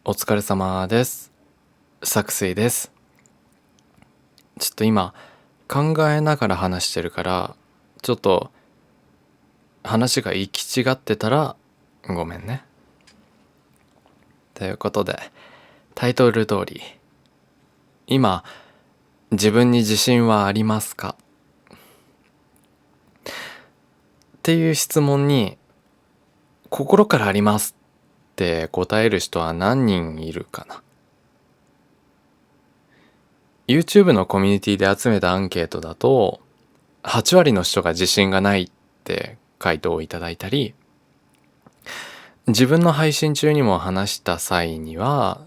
お疲れ様です。作水です。ちょっと今考えながら話してるから、ちょっと話が行き違ってたらごめんね。ということで、タイトル通り、今自分に自信はありますかっていう質問に、心からありますって答える人は何人いるかな。YouTube のコミュニティで集めたアンケートだと、8割の人が自信がないって回答をいただいたり、自分の配信中にも話した際には、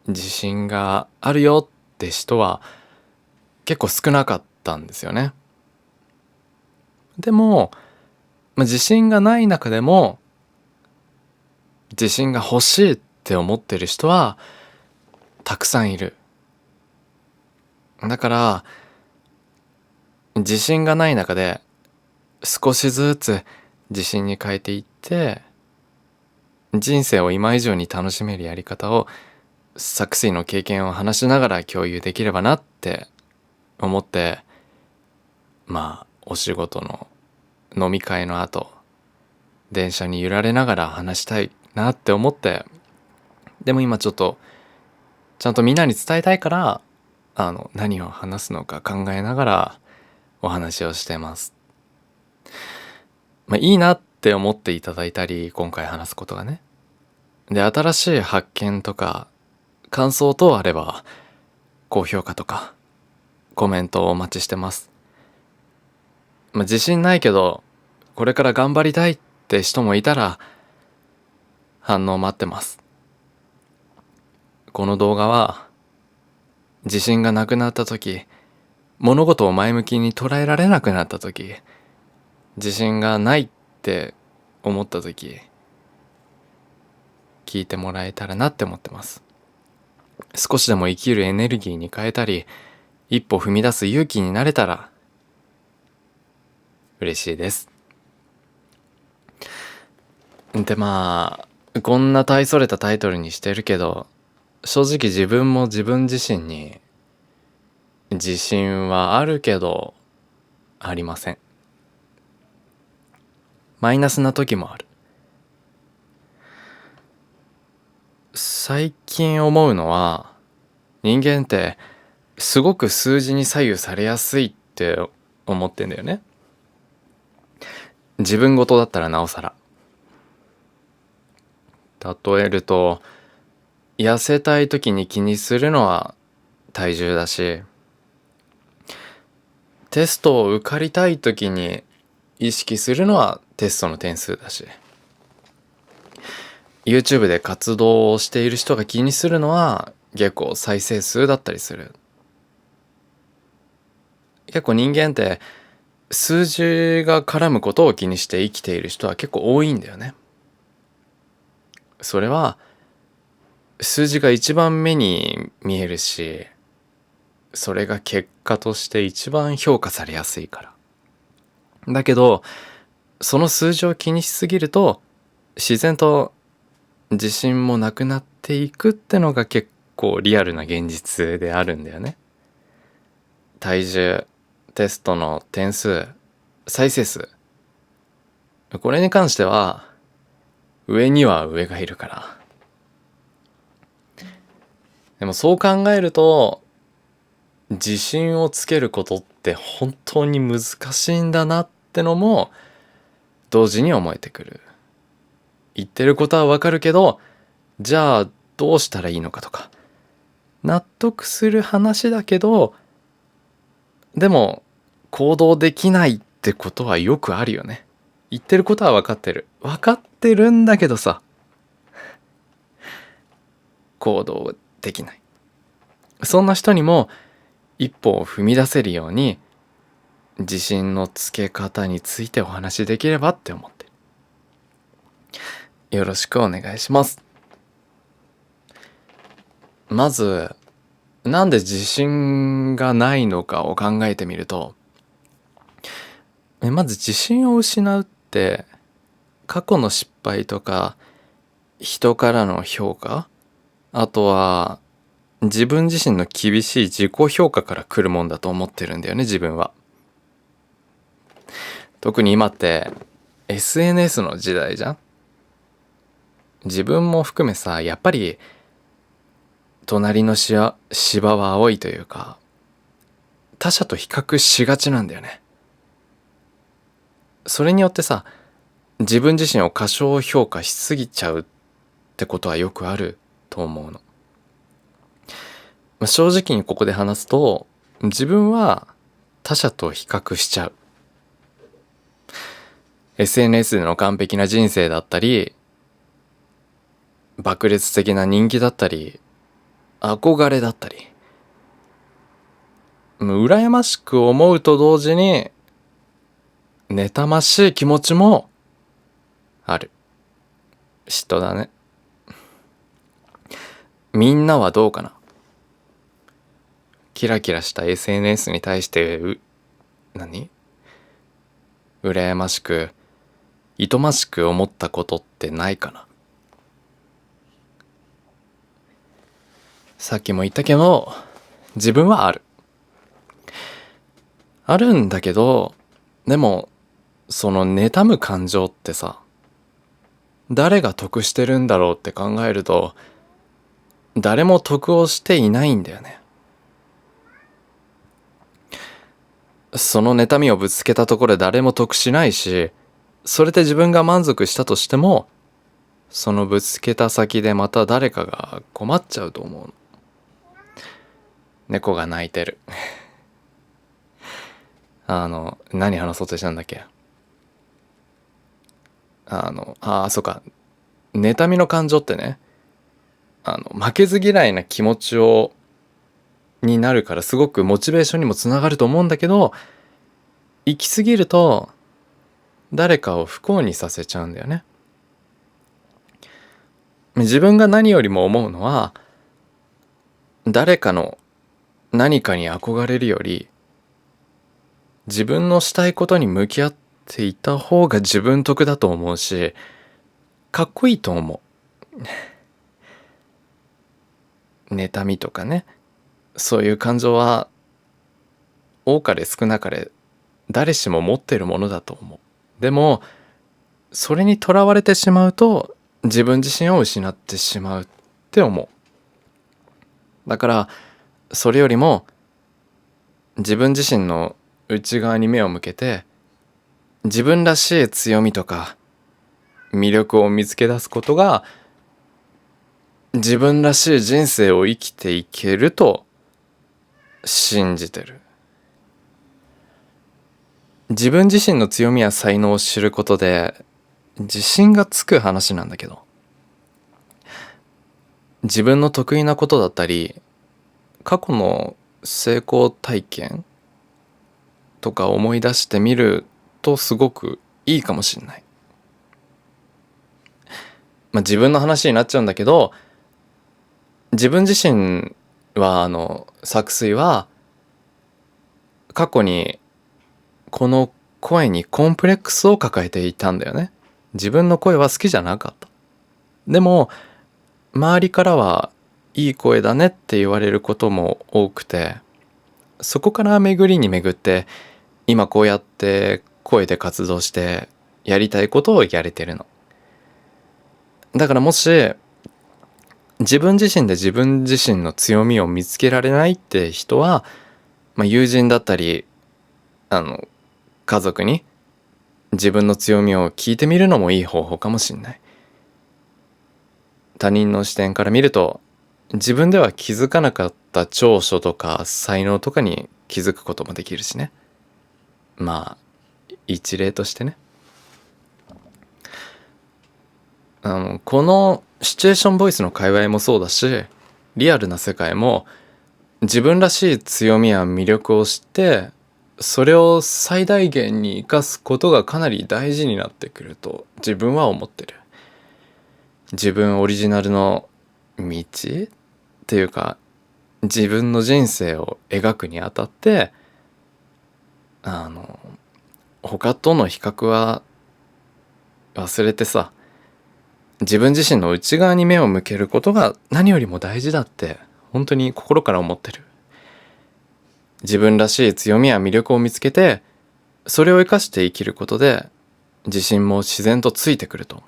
自信があるよって人は結構少なかったんですよね。でも、自信がない中でも、自信が欲しいって思ってる人はたくさんいる。だから、自信がない中で少しずつ自信に変えていって、人生を今以上に楽しめるやり方を作水の経験を話しながら共有できればなって思って、お仕事の飲み会の後、電車に揺られながら話したいなって思って、でも今ちょっとちゃんとみんなに伝えたいから、何を話すのか考えながらお話をしてます。いいなって思っていただいたり、今回話すことがね。で、新しい発見とか感想等あれば、高評価とかコメントをお待ちしてます。自信ないけどこれから頑張りたいって人もいたら反応待ってます。この動画は自信がなくなった時、物事を前向きに捉えられなくなった時、自信がないって思った時、聞いてもらえたらなって思ってます。少しでも生きるエネルギーに変えたり、一歩踏み出す勇気になれたら嬉しいです。で、こんな大それたタイトルにしてるけど、正直自分も自分自身に自信はあるけどありません。マイナスな時もある。最近思うのは、人間ってすごく数字に左右されやすいって思ってんだよね。自分事だったらなおさら。例えると、痩せたい時に気にするのは体重だし、テストを受かりたい時に意識するのはテストの点数だし、YouTube で活動をしている人が気にするのは結構再生数だったりする。結構人間って数字が絡むことを気にして生きている人は結構多いんだよね。それは数字が一番目に見えるし、それが結果として一番評価されやすいから。だけど、その数字を気にしすぎると、自然と自信もなくなっていくってのが結構リアルな現実であるんだよね。体重、テストの点数、再生数。これに関しては、上には上がいるから。でもそう考えると、自信をつけることって本当に難しいんだなってのも同時に思えてくる。言ってることはわかるけど、じゃあどうしたらいいのかとか、納得する話だけど、でも行動できないってことはよくあるよね。言ってることはわかってる。わかってるんだけどさ、行動できない。そんな人にも一歩を踏み出せるように、自信のつけ方についてお話しできればって思ってる。よろしくお願いします。まず、なんで自信がないのかを考えてみると、まず自信を失うって過去の失敗とか人からの評価あとは自分自身の厳しい自己評価から来るもんだと思ってるんだよね、自分は。特に今って SNS の時代じゃん。自分も含めさ、やっぱり隣の芝は青いというか、他者と比較しがちなんだよね。それによってさ、自分自身を過小評価しすぎちゃうってことはよくあると思うの。正直にここで話すと、自分は他者と比較しちゃう。SNS での完璧な人生だったり、爆裂的な人気だったり、憧れだったり、羨ましく思うと同時に妬ましい気持ちもある。嫉妬だね。みんなはどうかな。キラキラした SNS に対して羨ましくいとましく思ったことってないかな。さっきも言ったけど、自分はあるんだけど、でもその妬む感情ってさ、誰が得してるんだろうって考えると、誰も得をしていないんだよね。その妬みをぶつけたところで誰も得しないし、それで自分が満足したとしても、そのぶつけた先でまた誰かが困っちゃうと思うの。猫が鳴いてる。何話そうとしたんだっけ。そうか。妬みの感情ってね、負けず嫌いな気持ちになるからすごくモチベーションにもつながると思うんだけど、行き過ぎると誰かを不幸にさせちゃうんだよね。自分が何よりも思うのは、誰かの何かに憧れるより、自分のしたいことに向き合っていた方が自分得だと思うし、かっこいいと思う。妬みとかね、そういう感情は多かれ少なかれ誰しも持ってるものだと思う。でもそれにとらわれてしまうと自分自身を失ってしまうって思う。だからそれよりも自分自身の内側に目を向けて、自分らしい強みとか魅力を見つけ出すことが自分らしい人生を生きていけると信じてる。自分自身の強みや才能を知ることで自信がつく話なんだけど、自分の得意なことだったり過去の成功体験とか思い出してみるとすごくいいかもしれない。自分の話になっちゃうんだけど、自分自身は作水は過去にこの声にコンプレックスを抱えていたんだよね。自分の声は好きじゃなかった。でも周りからはいい声だねって言われることも多くて、そこから巡りに巡って今こうやって声で活動してやりたいことをやれてるの。だからもし自分自身で自分自身の強みを見つけられないって人は、友人だったり家族に自分の強みを聞いてみるのもいい方法かもしれない。他人の視点から見ると自分では気づかなかった長所とか才能とかに気づくこともできるしね。一例としてね。このシチュエーションボイスの界隈もそうだし、リアルな世界も自分らしい強みや魅力を知ってそれを最大限に生かすことがかなり大事になってくると自分は思ってる。自分オリジナルの道っていうか、自分の人生を描くにあたって他との比較は忘れてさ、自分自身の内側に目を向けることが何よりも大事だって本当に心から思ってる。自分らしい強みや魅力を見つけて、それを生かして生きることで自信も自然とついてくると思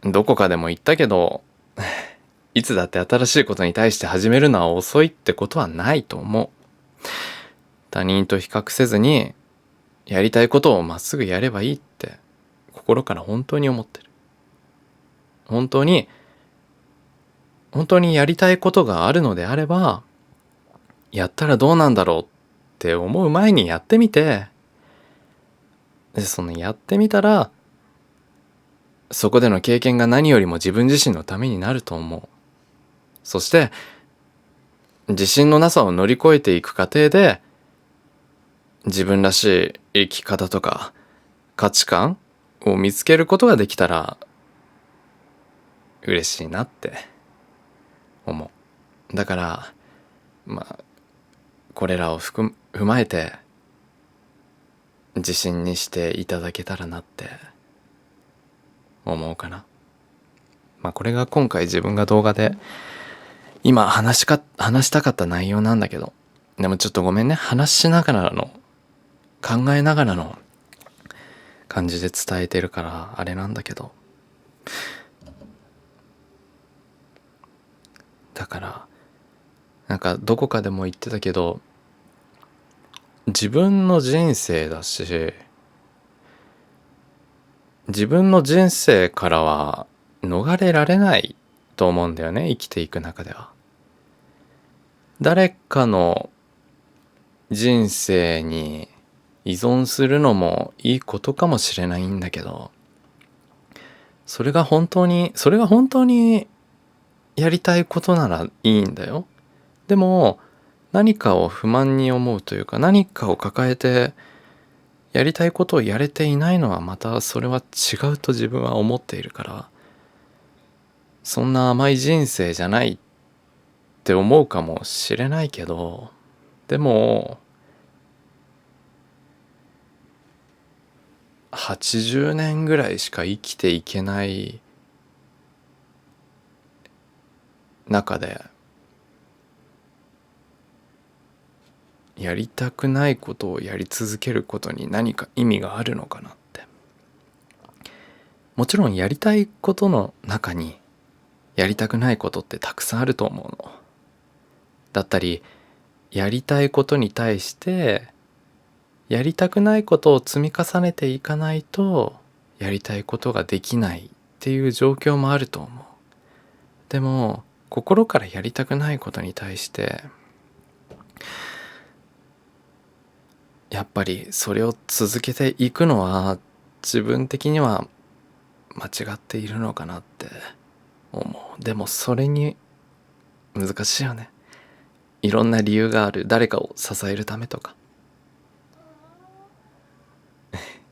う。どこかでも言ったけど、いつだって新しいことに対して始めるのは遅いってことはないと思う。他人と比較せずにやりたいことをまっすぐやればいいって心から本当に思ってる。本当にやりたいことがあるのであれば、やったらどうなんだろうって思う前にやってみて、でそのやってみたらそこでの経験が何よりも自分自身のためになると思う。そして自信のなさを乗り越えていく過程で自分らしい生き方とか価値観を見つけることができたら嬉しいなって思う。だからこれらを踏まえて自信にしていただけたらなって思うかな。これが今回自分が動画で今話したかった内容なんだけど、でもちょっとごめんね、話しながらの考えながらの感じで伝えてるからあれなんだけど、だからどこかでも言ってたけど、自分の人生だし、自分の人生からは逃れられないと思うんだよね、生きていく中では。誰かの人生に依存するのもいいことかもしれないんだけど、それが本当にやりたいことならいいんだよ。でも何かを不満に思うというか、何かを抱えてやりたいことをやれていないのはまたそれは違うと自分は思っているから、そんな甘い人生じゃないって思うかもしれないけど、でも80年ぐらいしか生きていけない中でやりたくないことをやり続けることに何か意味があるのかなって。もちろんやりたいことの中にやりたくないことってたくさんあると思うの。だったり、やりたいことに対してやりたくないことを積み重ねていかないとやりたいことができないっていう状況もあると思う。でも心からやりたくないことに対してやっぱりそれを続けていくのは自分的には間違っているのかなって思う。でもそれに難しいよね。いろんな理由がある。誰かを支えるためとか、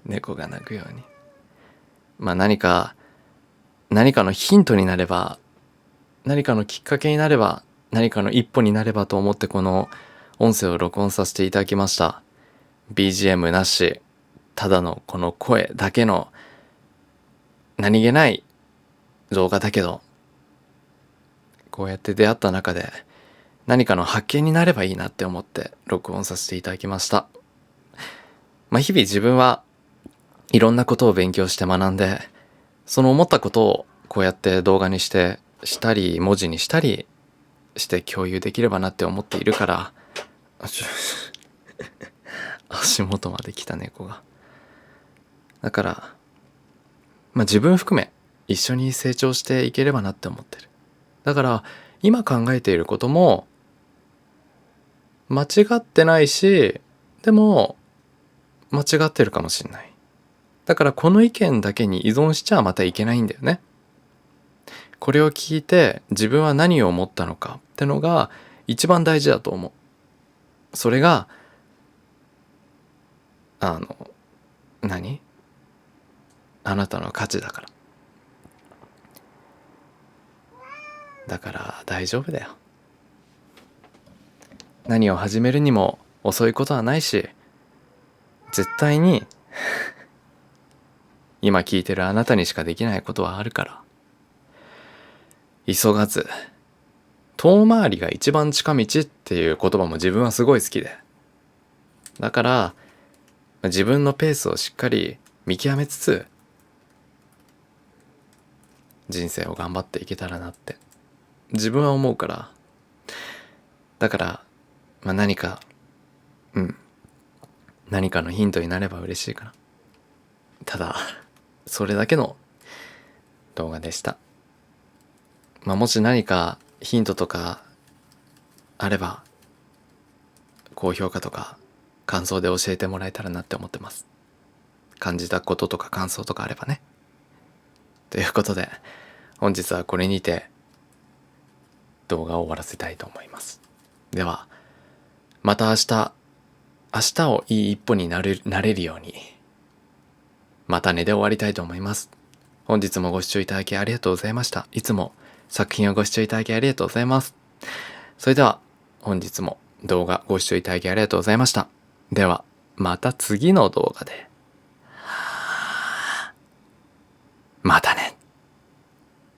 猫が鳴くように何かのヒントになれば、何かのきっかけになれば、何かの一歩になればと思ってこの音声を録音させていただきました。 BGM なし、ただのこの声だけの何気ない動画だけど、こうやって出会った中で何かの発見になればいいなって思って録音させていただきました。日々自分はいろんなことを勉強して学んで、その思ったことをこうやって動画にしたり文字にしたりして共有できればなって思っているから、足元まで来た猫が。だから自分含め一緒に成長していければなって思ってる。だから今考えていることも間違ってないし、でも間違ってるかもしれない。だからこの意見だけに依存しちゃまたいけないんだよね。これを聞いて自分は何を思ったのかってのが一番大事だと思う。それが何？あなたの価値だから。だから大丈夫だよ。何を始めるにも遅いことはないし、絶対に今聞いてるあなたにしかできないことはあるから、急がず、遠回りが一番近道っていう言葉も自分はすごい好きで。だから、自分のペースをしっかり見極めつつ、人生を頑張っていけたらなって自分は思うから。だから、何かのヒントになれば嬉しいかな。ただそれだけの動画でした。もし何かヒントとかあれば、高評価とか感想で教えてもらえたらなって思ってます。感じたこととか感想とかあればね。ということで、本日はこれにて動画を終わらせたいと思います。ではまた明日をいい一歩になれるように、また寝で終わりたいと思います。本日もご視聴いただきありがとうございました。いつも作品をご視聴いただきありがとうございます。それでは本日も動画ご視聴いただきありがとうございました。ではまた次の動画で。またね。